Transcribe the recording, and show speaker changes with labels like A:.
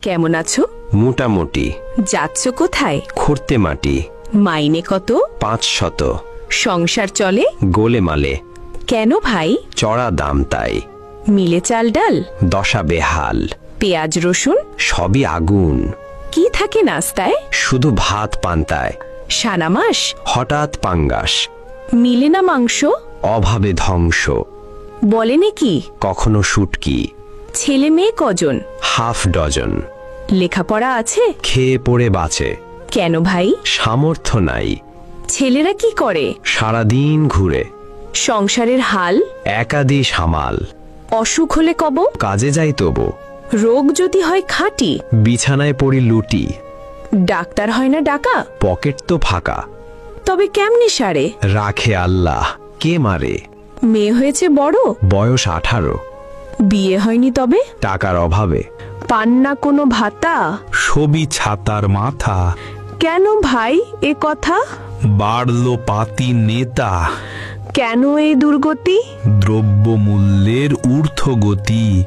A: কেমন আছো?
B: মোটামুটি।
A: যাচ্ছ কোথায়?
B: খুঁড়তে মাটি।
A: মাইনে কত?
B: 500।
A: সংসার চলে?
B: গোলেমালে।
A: কেন ভাই?
B: চড়া দাম তাই।
A: মিলে চাল ডাল?
B: দশা বেহাল।
A: পেঁয়াজ রসুন?
B: সবই আগুন।
A: কি থাকে নাস্তায়?
B: শুধু ভাত পান্তায়।
A: সানা মাস?
B: হঠাৎ পাঙ্গাস।
A: মিলে না মাংস?
B: অভাবে ধ্বংস।
A: বলে নাকি?
B: কখনো শুটকি।
A: ছেলে মেয়ে কজন?
B: Half dozen.
A: লেখাপড়া আছে?
B: খেয়ে পড়ে বাঁচে।
A: কেন ভাই?
B: সামর্থ্য নাই।
A: ছেলেরা কি করে?
B: সারাদিন ঘুরে।
A: সংসারের হাল?
B: একাদি সামাল।
A: অসুখ হলে কব?
B: কাজে যাই তবু।
A: রোগ যদি হয় খাঁটি?
B: বিছানায় পড়ি লুটি।
A: ডাক্তার হয় না ডাকা?
B: পকেট তো ফাঁকা।
A: তবে কেমনে সারে?
B: রাখে আল্লাহ, কে মারে?
A: মেয়ে হয়েছে বড়?
B: বয়স 18।
A: বিয়ে হয়নি তবে?
B: টাকার অভাবে।
A: পান না কোনো ভাতা?
C: ছবি ছাতার মাথা।
A: কেন ভাই এ কথা?
C: বাড়লো পাতি নেতা।
A: কেন এই দুর্গতি?
C: দ্রব্যমূল্যের ঊর্ধ্বগতি।